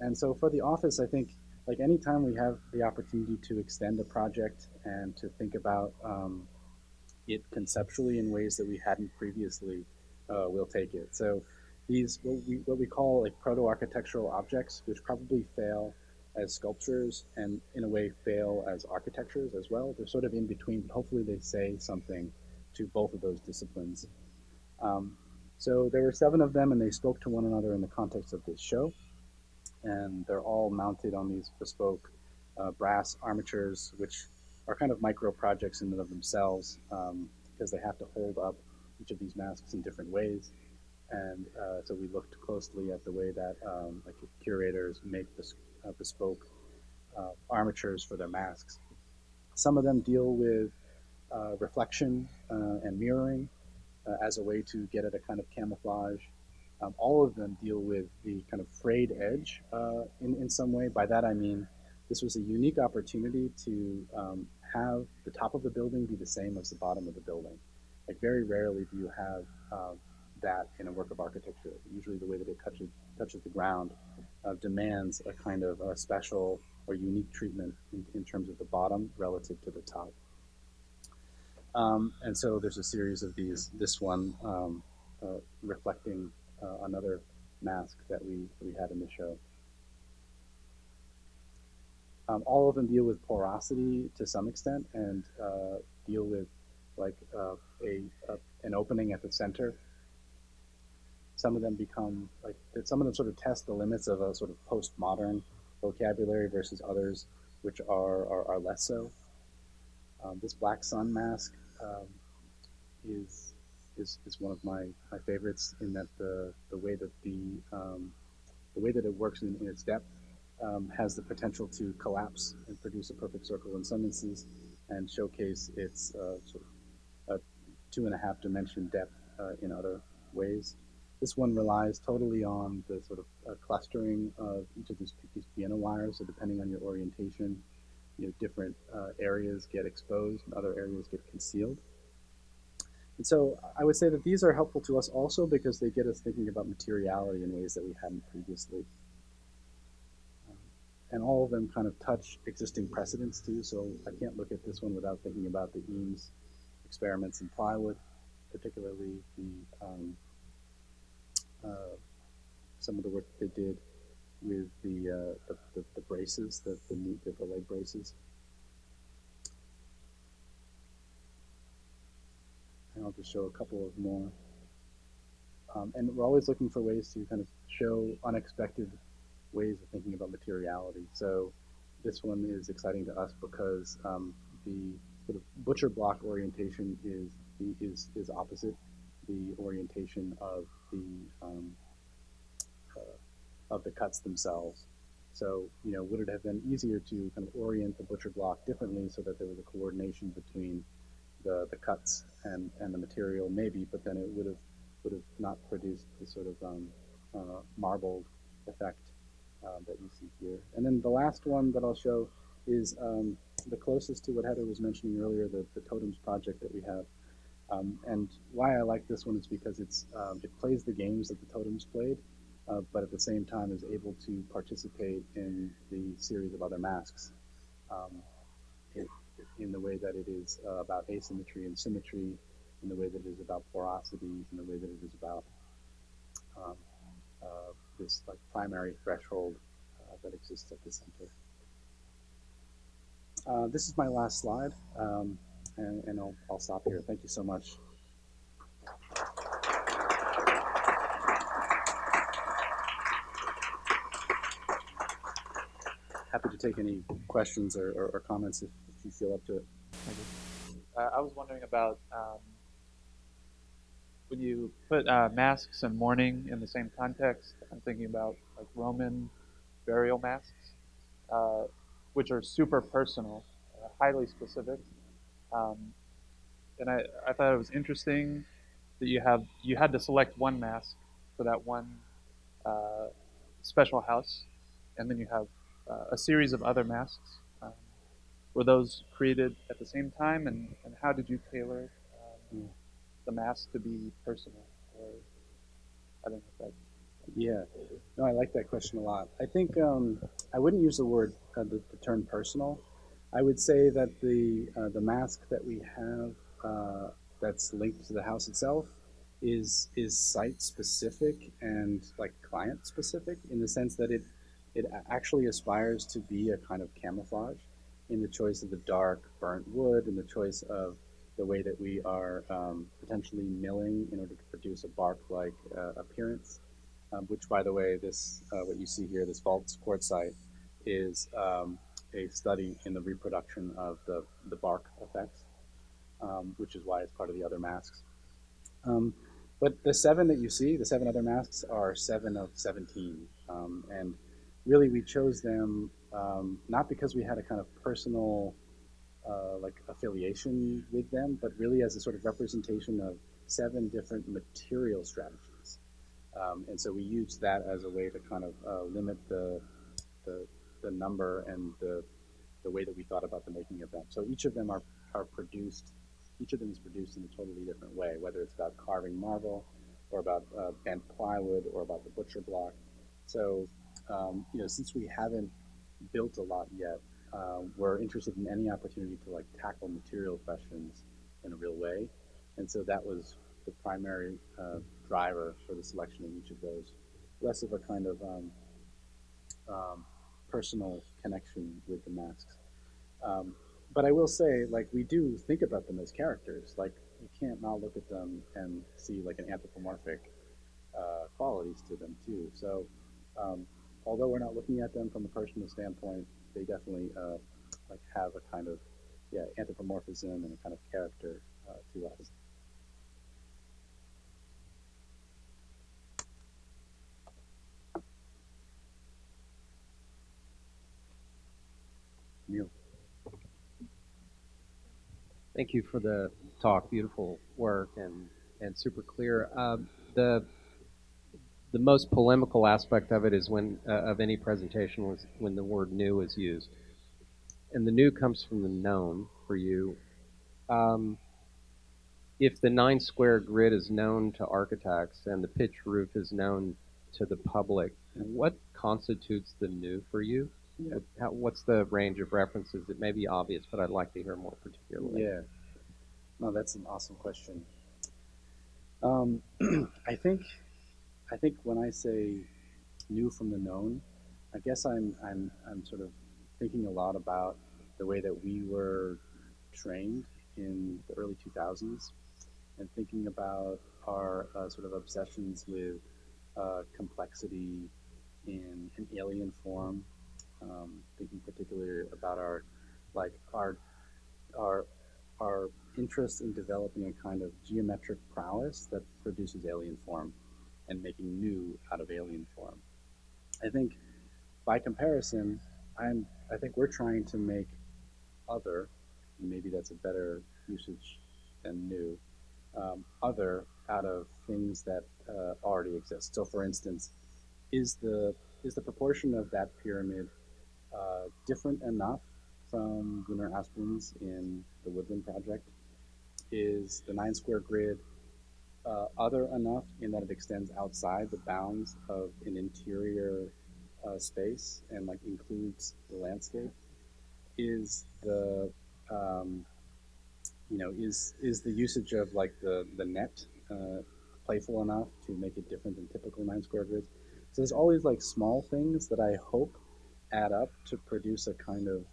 And so for the office, I think, like anytime we have the opportunity to extend a project and to think about it conceptually in ways that we hadn't previously, we'll take it. So these what we call like proto-architectural objects, which probably fail as sculptures and in a way fail as architectures as well. They're sort of in between, but hopefully they say something to both of those disciplines. Um, so there were 7 of them, and they spoke to one another in the context of this show. And they're all mounted on these bespoke brass armatures, which are kind of micro projects in and of themselves, because they have to hold up each of these masks in different ways. And so we looked closely at the way that like curators make bespoke armatures for their masks. Some of them deal with reflection and mirroring as a way to get at a kind of camouflage. All of them deal with the kind of frayed edge in some way. By that I mean this was a unique opportunity to have the top of the building be the same as the bottom of the building. Like very rarely do you have that in a work of architecture. Usually the way that it touches the ground demands a kind of a special or unique treatment in terms of the bottom relative to the top. And so there's a series of these, this one reflecting another mask that we had in the show. All of them deal with porosity to some extent and deal with like an opening at the center. Some of them become like, some of them sort of test the limits of a sort of postmodern vocabulary versus others which are less so. This black sun mask is one of my favorites in that the way that the way that it works in its depth has the potential to collapse and produce a perfect circle in some instances and showcase its sort of 2.5 dimension depth in other ways. This one relies totally on the sort of clustering of each of these piano wires. So depending on your orientation, different areas get exposed and other areas get concealed. And so I would say that these are helpful to us also because they get us thinking about materiality in ways that we hadn't previously. And all of them kind of touch existing precedents too, so I can't look at this one without thinking about the Eames experiments in plywood, particularly some of the work that they did with the braces, the leg braces. And I'll just show a couple of more. And we're always looking for ways to kind of show unexpected ways of thinking about materiality. So this one is exciting to us because the sort of butcher block orientation is opposite the orientation of the cuts themselves. So would it have been easier to kind of orient the butcher block differently so that there was a coordination between the cuts and the material? Maybe, but then it would have not produced the sort of marbled effect that you see here. And then the last one that I'll show is the closest to what Heather was mentioning earlier, the totems project that we have. And why I like this one is because it plays the games that the totems played, but at the same time is able to participate in the series of other masks in the way that it is about asymmetry and symmetry, in the way that it is about porosities, in the way that it is about this like primary threshold that exists at the center. This is my last slide, and I'll stop here. Thank you so much. Happy to take any questions or comments if you feel up to it. I was wondering about when you put masks and mourning in the same context. I'm thinking about like Roman burial masks, which are super personal, highly specific. And I thought it was interesting that you had to select one mask for that one special house, and then you have a series of other masks. Were those created at the same time, and how did you tailor the mask to be personal? Or I don't know if that. Yeah, no, I like that question a lot. I think I wouldn't use the term personal. I would say that the mask that we have that's linked to the house itself is site specific and like client specific in the sense that it actually aspires to be a kind of camouflage in the choice of the dark burnt wood and the choice of the way that we are potentially milling in order to produce a bark-like appearance. Which, by the way, this what you see here, this false quartzite, is a study in the reproduction of the bark effects, which is why it's part of the other masks. But the seven that you see, the seven other masks, are 7 of 17. And really, we chose them not because we had a kind of personal like affiliation with them, but really as a sort of representation of 7 different material strategies. And so we used that as a way to kind of limit the, the number and the way that we thought about the making of them. So each of them are produced, each of them is produced in a totally different way, whether it's about carving marble or about bent plywood or about the butcher block. So, you know, since we haven't built a lot yet, we're interested in any opportunity to like tackle material questions in a real way. And so that was the primary driver for the selection of each of those, less of a kind of personal connection with the masks. But I will say, like, we do think about them as characters. Like, you can't not look at them and see like an anthropomorphic qualities to them too. So, although we're not looking at them from a personal standpoint, they definitely like have a kind of anthropomorphism and a kind of character to us. Neil. Thank you for the talk. Beautiful work and super clear. The most polemical aspect of it is when of any presentation was when the word new is used, and the new comes from the known for you. If the 9 square grid is known to architects and the pitch roof is known to the public, what constitutes the new for you? Yeah. What's the range of references? It may be obvious, but I'd like to hear more particularly. Yeah. No, that's an awesome question. I think when I say new from the known, I guess I'm sort of thinking a lot about the way that we were trained in the early 2000s, and thinking about our sort of obsessions with complexity in an alien form. Thinking particularly about our like our interest in developing a kind of geometric prowess that produces alien form and making new out of alien form. I think by comparison, I think we're trying to make other, and maybe that's a better usage than new, other out of things that already exist. So, for instance, is the proportion of that pyramid different enough from Gunnar Asplund's in the Woodland project? Is the 9 square grid other enough in that it extends outside the bounds of an interior space and like includes the landscape? Is the is the usage of like the net playful enough to make it different than typical 9 square grids? So there's always like small things that I hope add up to produce a kind of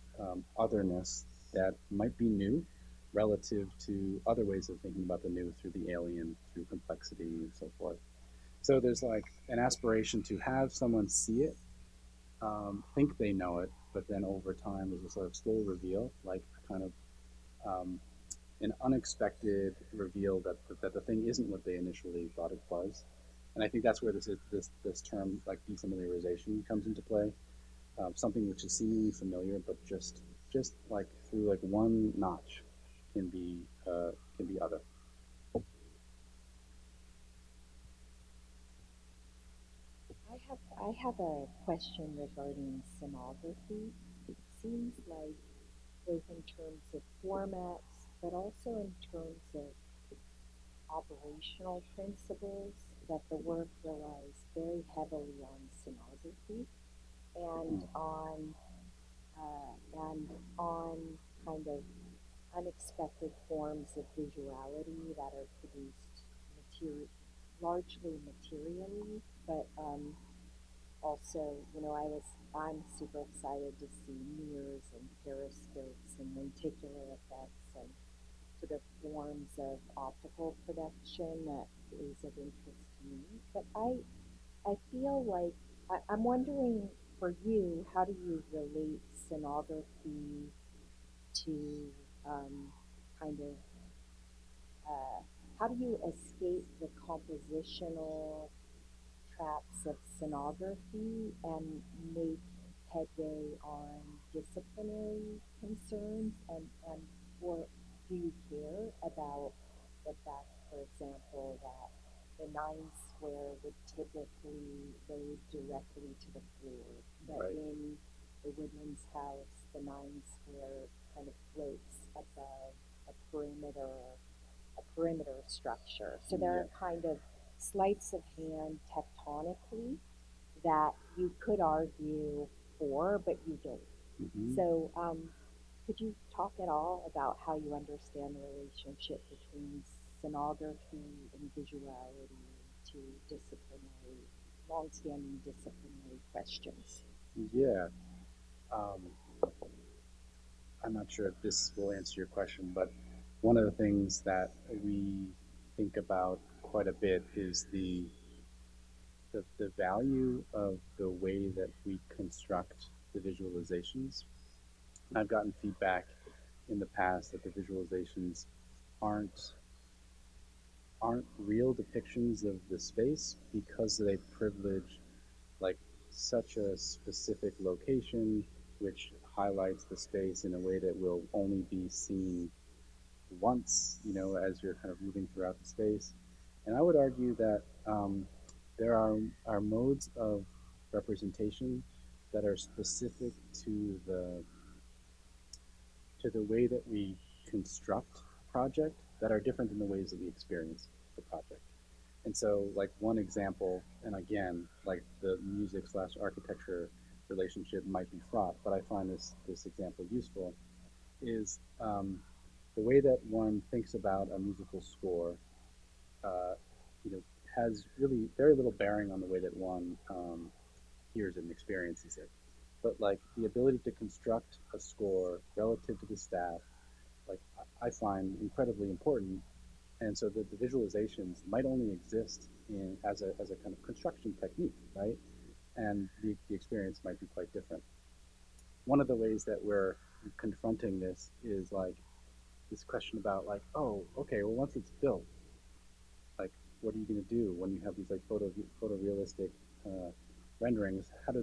otherness that might be new relative to other ways of thinking about the new through the alien, through complexity and so forth. So there's like an aspiration to have someone see it, think they know it, but then over time there's a sort of slow reveal, like a kind of an unexpected reveal that the thing isn't what they initially thought it was. And I think that's where this term like defamiliarization comes into play. Something which is seemingly familiar, but just like through like one notch can be other. I have a question regarding sonography. It seems like both in terms of formats, but also in terms of operational principles, that the work relies very heavily on sonography and on kind of unexpected forms of visuality that are produced largely materially, but also, I'm super excited to see mirrors and periscopes and lenticular effects and sort of forms of optical production that is of interest to me. But I feel like I'm wondering for you, how do you relate scenography to kind of how do you escape the compositional traps of scenography and make headway on disciplinary concerns and or do you care about the fact, for example, that the 9 square would typically load directly to the floor, but Right. in the Woodlands house, the 9 square kind of floats above a perimeter structure. So there are kind of sleights of hand tectonically that you could argue for, but you don't. Mm-hmm. So, could you talk at all about how you understand the relationship between scenography and visuality to disciplinary, longstanding disciplinary questions? Yeah. Um, I'm not sure if this will answer your question, but one of the things that we think about quite a bit is the value of the way that we construct the visualizations. I've gotten feedback in the past that the visualizations aren't aren't real depictions of the space because they privilege like such a specific location which highlights the space in a way that will only be seen once, as you're kind of moving throughout the space. And I would argue that there are modes of representation that are specific to the way that we construct a project that are different than the ways that we experience the project. And so, like one example, and again, like the music slash architecture relationship might be fraught, but I find this example useful, is the way that one thinks about a musical score, uh, you know, has really very little bearing on the way that one hears it and experiences it. But like the ability to construct a score relative to the staff, like I find incredibly important. And so the visualizations might only exist in as a kind of construction technique, right? And the experience might be quite different. One of the ways that we're confronting this is like this question about like, oh, okay, well once it's built, like what are you going to do when you have these like photorealistic uh, renderings? How do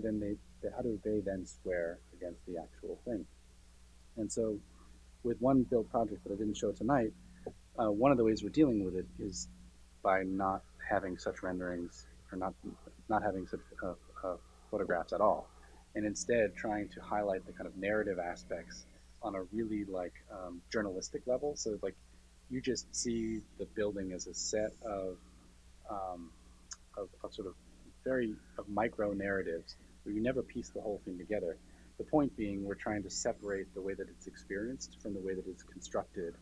they then square against the actual thing? And so with one build project that I didn't show tonight, one of the ways we're dealing with it is by not having such renderings or not having such photographs at all, and instead trying to highlight the kind of narrative aspects on a really like journalistic level. So like you just see the building as a set um, of sort of very of micro narratives where you never piece the whole thing together. The point being, we're trying to separate the way that it's experienced from the way that it's constructed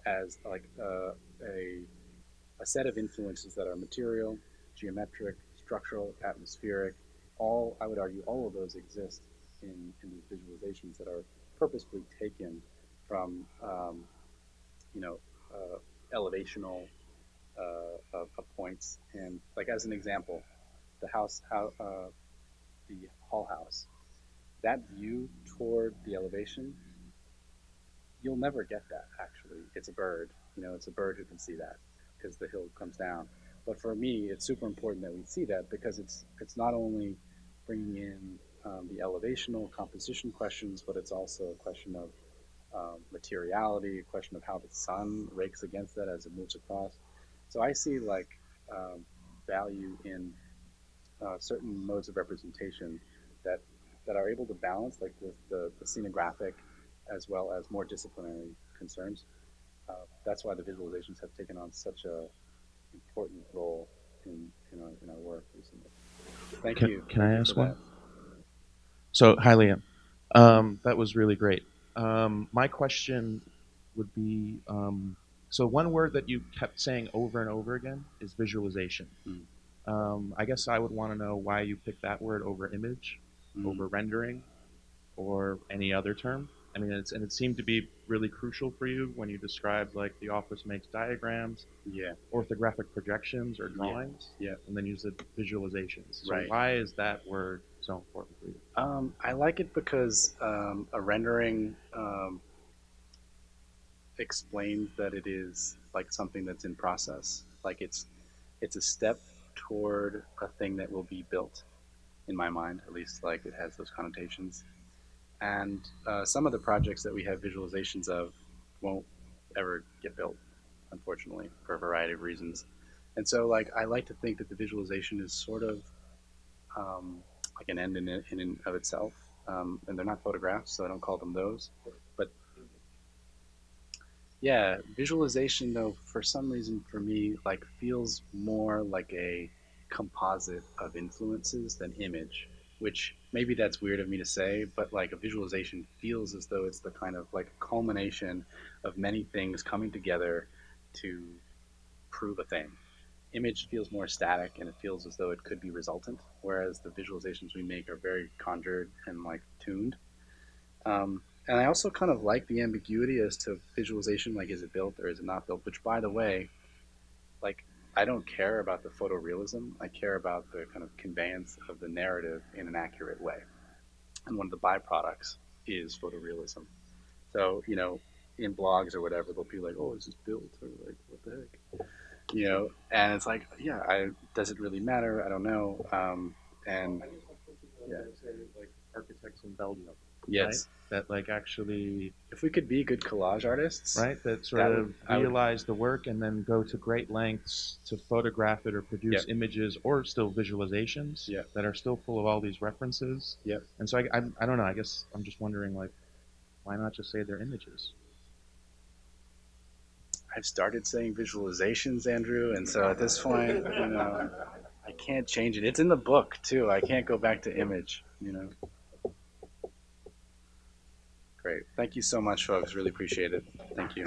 as like a set of influences that are material, geometric, structural, atmospheric. All I would argue all of those exist in these visualizations that are purposefully taken from you know elevational points. And like as an example, the house, how the Hall House, that view toward the elevation, you'll never get that. Actually, it's a bird. It's a bird who can see that because the hill comes down. But for me, it's super important that we see that because it's not only bringing in the elevational composition questions, but it's also a question of materiality, a question of how the sun rakes against that as it moves across. So I see like value in certain modes of representation that that are able to balance like the scenographic as well as more disciplinary concerns. That's why the visualizations have taken on such a important role in our work recently. Thank you. Can Thank I you ask for one? that. So, hi, Liam. That was really great. My question would be so one word that you kept saying over and over again is visualization. I guess I would want to know why you picked that word over image, over rendering, or any other term. I mean, it seemed to be really crucial for you when you described like the office makes diagrams, Yeah. orthographic projections or drawings, Yeah. and then use the visualizations. So Right. why is that word so important for you? I like it because a rendering explains that it is like something that's in process. Like it's a step toward a thing that will be built. In my mind, at least, like it has those connotations. And some of the projects that we have visualizations of won't ever get built, unfortunately, for a variety of reasons. And so, like, I like to think that the visualization is sort of like an end in and of itself. And they're not photographs, so I don't call them those. But yeah, visualization, though, for some reason, for me, like, feels more like a composite of influences than image, which maybe that's weird of me to say, but like a visualization feels as though it's the kind of like culmination of many things coming together to prove a thing. Image feels more static and it feels as though it could be resultant, whereas the visualizations we make are very conjured and like tuned. And I also kind of like the ambiguity as to visualization, like is it built or is it not built, which by the way, like I don't care about the photorealism. I care about the kind of conveyance of the narrative in an accurate way. And one of the byproducts is photorealism. So, you know, in blogs or whatever, they'll be like, oh, is this built? Or like, what the heck? You know, and it's like, yeah, does it really matter? I don't know. And yeah. Like architects in Belgium. Yes. Right? That like actually, if we could be good collage artists, right? That sort of realize the work and then go to great lengths to photograph it or produce images or still visualizations that are still full of all these references. Yep. And so I don't know. I guess I'm just wondering, like, why not just say they're images? I've started saying visualizations, Andrew, and so at this point, you know, I can't change it. It's in the book too. I can't go back to image, you know. Great. Thank you so much, folks. Really appreciate it. Thank you.